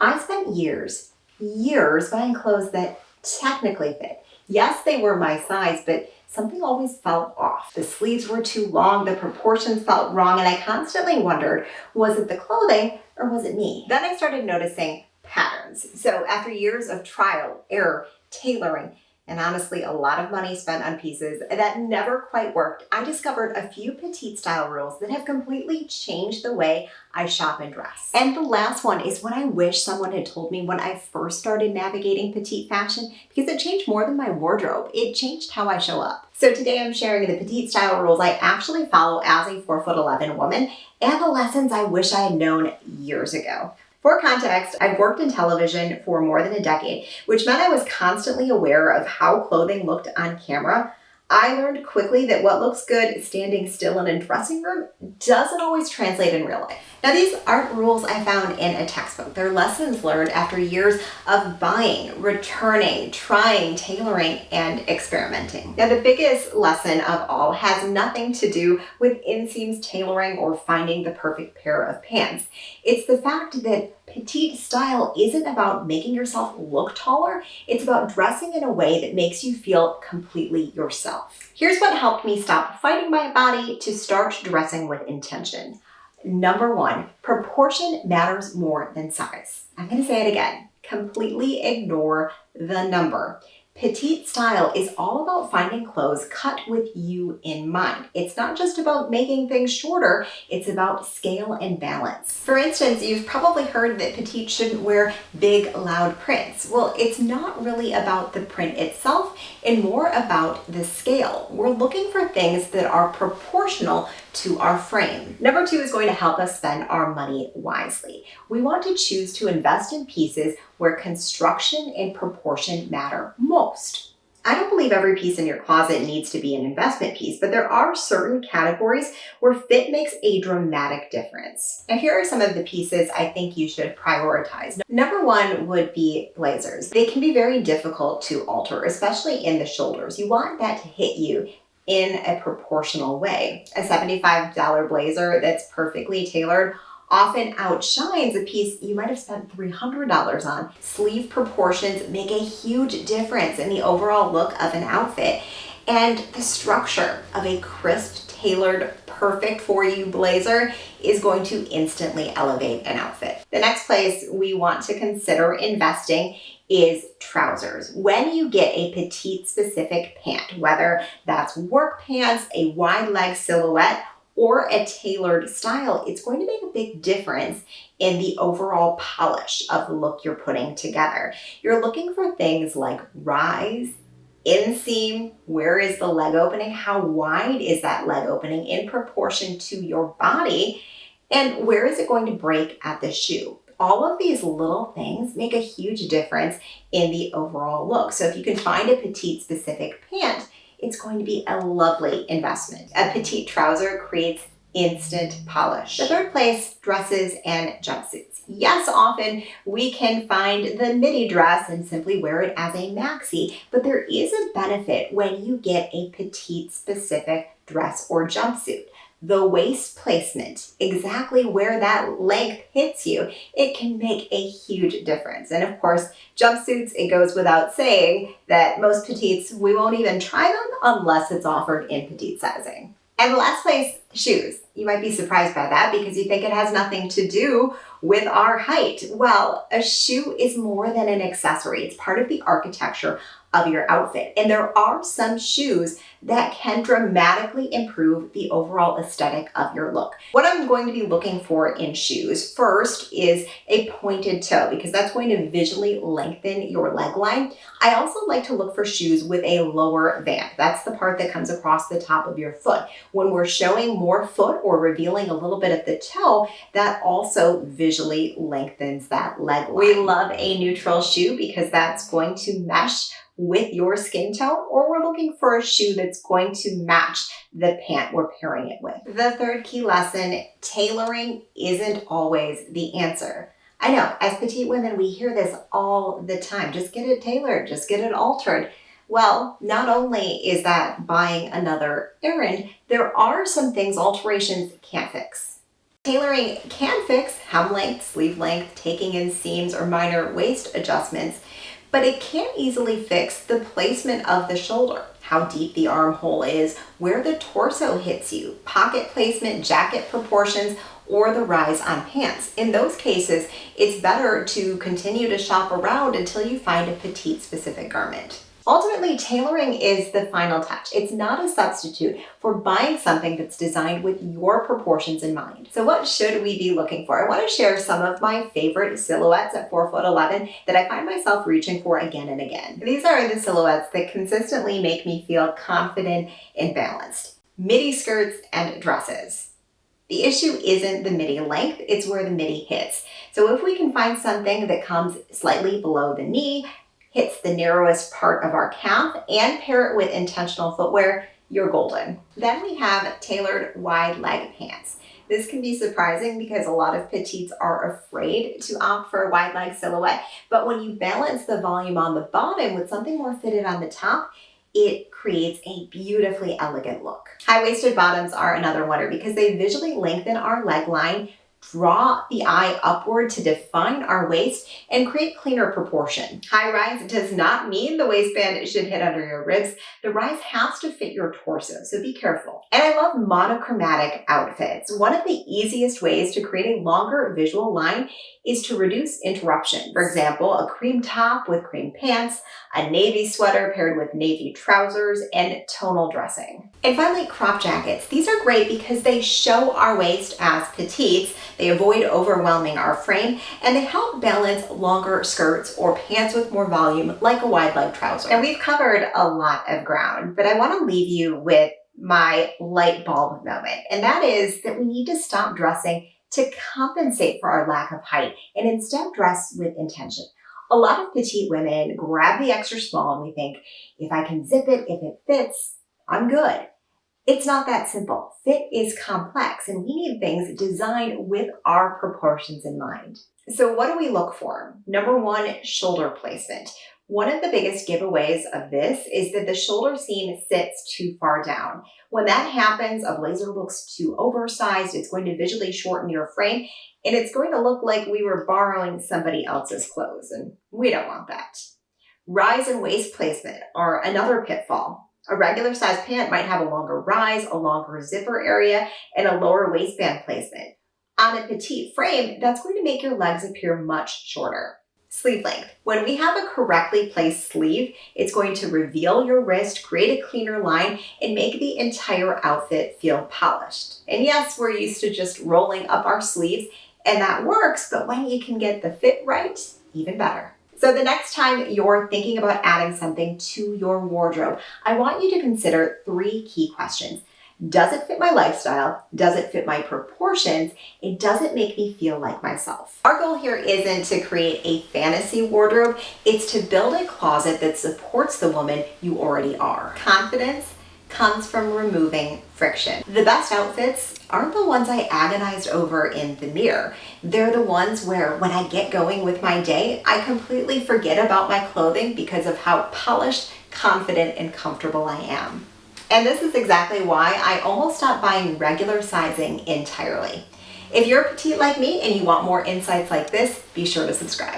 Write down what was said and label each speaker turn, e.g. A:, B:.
A: I spent years buying clothes that technically fit. Yes, they were my size, but something always felt off. The sleeves were too long, the proportions felt wrong, and I constantly wondered, was it the clothing or was it me? Then I started noticing patterns. So after years of trial, error, tailoring, and honestly a lot of money spent on pieces that never quite worked, I discovered a few petite style rules that have completely changed the way I shop and dress. And the last one is what I wish someone had told me when I first started navigating petite fashion, because it changed more than my wardrobe. It changed how I show up. So today I'm sharing the petite style rules I actually follow as a 4'11" woman and the lessons I wish I had known years ago. For context, I've worked in television for more than a decade, which meant I was constantly aware of how clothing looked on camera. I learned quickly that what looks good standing still in a dressing room doesn't always translate in real life. Now, these aren't rules I found in a textbook. They're lessons learned after years of buying, returning, trying, tailoring, and experimenting. Now, the biggest lesson of all has nothing to do with inseams tailoring or finding the perfect pair of pants. It's the fact that petite style isn't about making yourself look taller. It's about dressing in a way that makes you feel completely yourself. Here's what helped me stop fighting my body to start dressing with intention. Number one, proportion matters more than size. I'm going to say it again. Completely ignore the number. Petite style is all about finding clothes cut with you in mind. It's not just about making things shorter, it's about scale and balance. For instance, you've probably heard that petite shouldn't wear big, loud prints. Well, it's not really about the print itself and more about the scale. We're looking for things that are proportional to our frame. Number two is going to help us spend our money wisely. We want to choose to invest in pieces where construction and proportion matter most. I don't believe every piece in your closet needs to be an investment piece, but there are certain categories where fit makes a dramatic difference. And here are some of the pieces I think you should prioritize. Number one would be blazers. They can be very difficult to alter, especially in the shoulders. You want that to hit you in a proportional way. A $75 blazer that's perfectly tailored often outshines a piece you might have spent $300 on. Sleeve proportions make a huge difference in the overall look of an outfit. And the structure of a crisp, tailored, perfect for you blazer is going to instantly elevate an outfit. The next place we want to consider investing is trousers. When you get a petite specific pant, whether that's work pants, a wide leg silhouette, or a tailored style, it's going to make a big difference in the overall polish of the look you're putting together. You're looking for things like rise, inseam, where is the leg opening, how wide is that leg opening in proportion to your body, and where is it going to break at the shoe. All of these little things make a huge difference in the overall look. So if you can find a petite specific pant, it's going to be a lovely investment. A petite trouser creates instant polish. The third place, dresses and jumpsuits. Yes, often we can find the midi dress and simply wear it as a maxi, but there is a benefit when you get a petite specific dress or jumpsuit. The waist placement, exactly where that length hits you, it can make a huge difference. And of course, jumpsuits, it goes without saying that most petites, we won't even try them unless it's offered in petite sizing. And the last place, shoes. You might be surprised by that because you think it has nothing to do with our height. Well, a shoe is more than an accessory. It's part of the architecture of your outfit. And there are some shoes that can dramatically improve the overall aesthetic of your look. What I'm going to be looking for in shoes first is a pointed toe because that's going to visually lengthen your leg line. I also like to look for shoes with a lower vamp. That's the part that comes across the top of your foot. When we're showing more foot or revealing a little bit of the toe, that also visually lengthens that leg line. We love a neutral shoe because that's going to mesh with your skin tone, or we're looking for a shoe that's going to match the pant we're pairing it with. The third key lesson, tailoring isn't always the answer. I know, as petite women, we hear this all the time. Just get it tailored, just get it altered. Well, not only is that buying another errand, there are some things alterations can't fix. Tailoring can fix hem length, sleeve length, taking in seams, or minor waist adjustments, but it can't easily fix the placement of the shoulder, how deep the armhole is, where the torso hits you, pocket placement, jacket proportions, or the rise on pants. In those cases, it's better to continue to shop around until you find a petite specific garment. Ultimately, tailoring is the final touch. It's not a substitute for buying something that's designed with your proportions in mind. So what should we be looking for? I want to share some of my favorite silhouettes at 4'11" that I find myself reaching for again and again. These are the silhouettes that consistently make me feel confident and balanced. Midi skirts and dresses. The issue isn't the midi length, it's where the midi hits. So if we can find something that comes slightly below the knee, hits the narrowest part of our calf, and pair it with intentional footwear, you're golden. Then we have tailored wide leg pants. This can be surprising because a lot of petites are afraid to opt for a wide leg silhouette, but when you balance the volume on the bottom with something more fitted on the top, it creates a beautifully elegant look. High-waisted bottoms are another winner because they visually lengthen our leg line, draw the eye upward to define our waist, and create cleaner proportion. High rise does not mean the waistband should hit under your ribs. The rise has to fit your torso, so be careful. And I love monochromatic outfits. One of the easiest ways to create a longer visual line is to reduce interruption. For example, a cream top with cream pants, a navy sweater paired with navy trousers, and tonal dressing. And finally, crop jackets. These are great because they show our waist as petites, they avoid overwhelming our frame, and they help balance longer skirts or pants with more volume like a wide leg trouser. And we've covered a lot of ground, but I want to leave you with my light bulb moment. And that is that we need to stop dressing to compensate for our lack of height and instead dress with intention. A lot of petite women grab the extra small and we think, if I can zip it, if it fits, I'm good. It's not that simple. Fit is complex and we need things designed with our proportions in mind. So what do we look for? Number one, shoulder placement. One of the biggest giveaways of this is that the shoulder seam sits too far down. When that happens, a blazer looks too oversized, it's going to visually shorten your frame, and it's going to look like we were borrowing somebody else's clothes, and we don't want that. Rise and waist placement are another pitfall. A regular size pant might have a longer rise, a longer zipper area, and a lower waistband placement. On a petite frame, that's going to make your legs appear much shorter. Sleeve length. When we have a correctly placed sleeve, it's going to reveal your wrist, create a cleaner line, and make the entire outfit feel polished. And yes, we're used to just rolling up our sleeves, and that works, but when you can get the fit right, even better. So the next time you're thinking about adding something to your wardrobe, I want you to consider 3 key questions. Does it fit my lifestyle? Does it fit my proportions? And does it make me feel like myself? Our goal here isn't to create a fantasy wardrobe. It's to build a closet that supports the woman you already are. Confidence comes from removing friction. The best outfits aren't the ones I agonized over in the mirror. They're the ones where when I get going with my day, I completely forget about my clothing because of how polished, confident, and comfortable I am. And this is exactly why I almost stopped buying regular sizing entirely. If you're petite like me and you want more insights like this, be sure to subscribe.